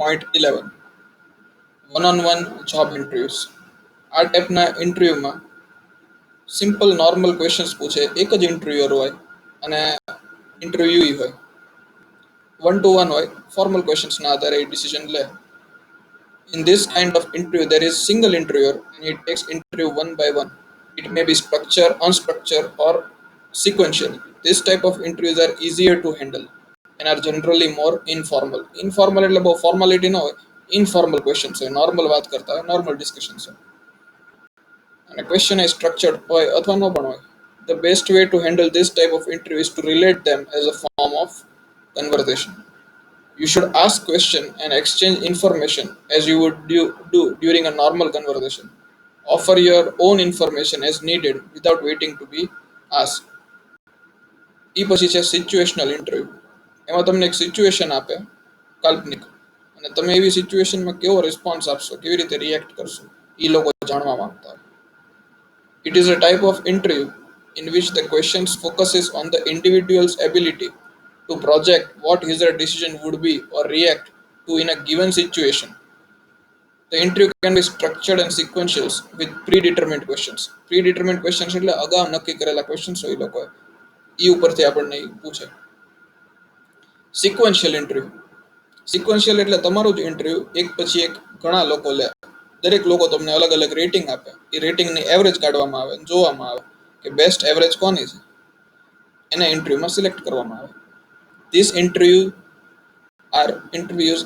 point 11 one-on-one job interviews. આ ટાઈપના ઇન્ટરવ્યુમાં simple normal questions પૂછે, એક જ ઇન્ટરવ્યુઅર હોય અને ઇન્ટરવ્યુઈ હોય, 1-to-1 હોય, ફોર્મલ ક્વેશ્ચન્સના આધારે એ ડિસિઝન લે. In this kind of interview, there is single interviewer and it takes interview one by one. It may be structured, unstructured, or sequential. This type of interviews are easier to handle and are generally more informal. Informal એટલે બહુ formality ન હોય, informal questions હોય, normal વાત કરતા હોય, normal discussions હોય. And a question is structured હોય અથવા ન પણ હોય. The best way to handle this type of interview is to relate them as a form of conversation. You should ask questions and exchange information as you would do during a normal conversation. Offer your own information as needed without waiting to be asked. એ પછી છે situational interview. એમાં તમને એક situation આપે કાલ્પનિક, અને તમે એવી સિચ્યુએશનમાં કેવો રિસ્પોન્સ આપશો, કેવી રીતે રિએક્ટ કરશો, એ લોકો જાણવા માંગતા હોય. It is a type of interview in which the questions focuses on the individual's ability to project what his or her decision would be or react to in a given situation. The interview can be structured and sequential with predetermined questions. Predetermined questions એટલે અગાઉ નક્કી કરેલા questions હોય લોકોએ, એ ઉપરથી આપણને પૂછે. Sequential interview. Sequential એટલે તમારું જ ઇન્ટરવ્યુ એક પછી એક ઘણા લોકો લે. દરેક લોકો તમને અલગ અલગ રેટિંગ આપે. એ રેટિંગની એવરેજ કાઢવામાં આવે, જોવામાં આવે કે બેસ્ટ એવરેજ કોની છે, એને ઇન્ટરવ્યુમાં સિલેક્ટ કરવામાં આવે. These interviews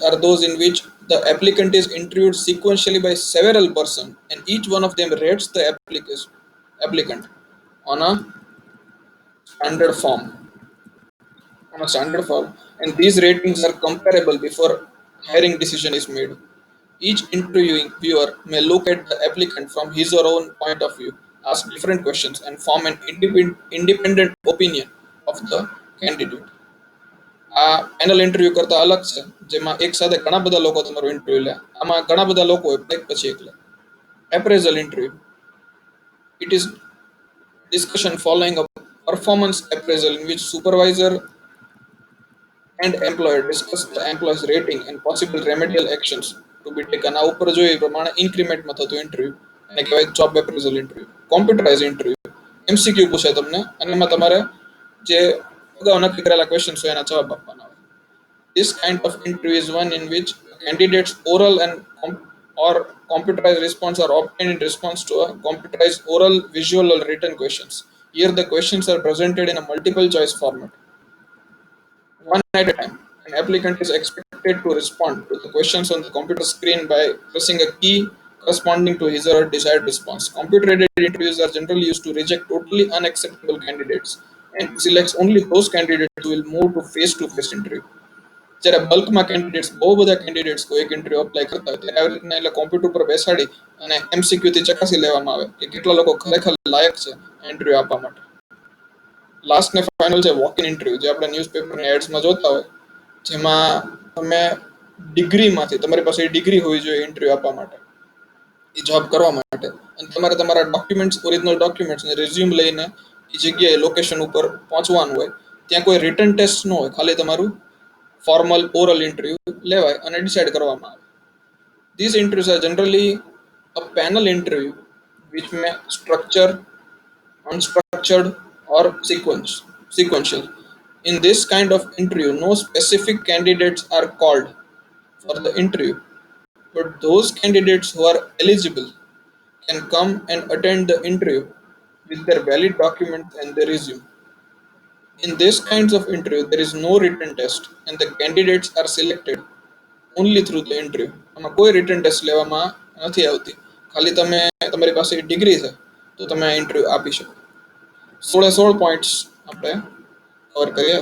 are those in which the applicant is interviewed sequentially by several persons and each one of them rates the applicant on a standard form. And these ratings are comparable before hiring decision is made. Each interviewer may look at the applicant from his or own point of view, ask different questions, and form an independent opinion of the candidate. આ panel interview કરતા અલગ છે, જેમાં એક સાથે ઘણા બધા લોકો તમારું ઇન્ટરવ્યુ લે. આમાં ઘણા બધા લોકો હોય, એક પછી એક લે. એપ્રેઝલ interview. It is discussion following a performance appraisal in which supervisor and employer discuss the employee's rating and possible remedial actions to be taken. આ ઉપર જોઈએ એ પ્રમાણે ઇન્ક્રીમેન્ટમાં થતું ઇન્ટરવ્યુ એને કહેવાય job appraisal interview. Computerise interview. MCQ પૂછે તમને અને એમાં તમારે જે અગાઉ નક્કી કરેલા ક્વેશ્ચન્સ હોય એના જવાબ આપવાના હોય. This kind of interview is one in which candidates' oral and or computerized response are obtained in response to a computerized oral, visual, or written questions. Here, the questions are presented in a multiple choice format. One at a time, an applicant is expected to respond to the questions on the computer screen by pressing a key corresponding to his or her desired response. Computer-aided interviews are generally used to reject totally unacceptable candidates and selects only those candidates who will move to face-to-face interview. જ્યારે બલ્કમાં candidates, બહુ બધા candidates કોઈ એક interview apply કરતા હોય ત્યારે આવી રીતના એટલે કોમ્પ્યુટર પર બેસાડી અને MCQથી ચકાસી લેવામાં આવે કે કેટલા લોકો ખરેખર લાયક છે ઇન્ટરવ્યુ આપવા માટે. લાસ્ટ ને ફાઇનલ છે વોક ઇન ઇન્ટરવ્યુ, જે આપણે ન્યૂઝપેપરની એડ્સમાં જોતા હોય, જેમાં તમે ડિગ્રીમાંથી, તમારી પાસે ડિગ્રી હોવી જોઈએ ઇન્ટરવ્યુ આપવા માટે, એ જોબ કરવા માટે, અને તમારે તમારા ડોક્યુમેન્ટ્સ, ઓરિજિનલ ડોક્યુમેન્ટ્સ ને રિઝ્યુમ લઈને એ જગ્યાએ લોકેશન ઉપર પહોંચવાનું હોય. ત્યાં કોઈ રિટન ટેસ્ટ ન હોય, ખાલી તમારું formal oral interview લેવાય અને ડિસાઇડ કરવામાં આવે. These interviews are generally a panel interview which may structure, unstructured, or sequential. In this kind of interview, no specific candidates are called for the interview, but those candidates who are eligible can come and attend the interview with their valid documents and their resume. In this kinds of interview, there is no written test and the candidates are selected only through the interview. આમાં કોઈ written test લેવામાં નથી આવતી. ખાલી તમે તમારી પાસે degree છે તો તમે આ ઇન્ટરવ્યુ આપી શકો. 16 પોઈન્ટ્સ આપણે કવર કર્યા.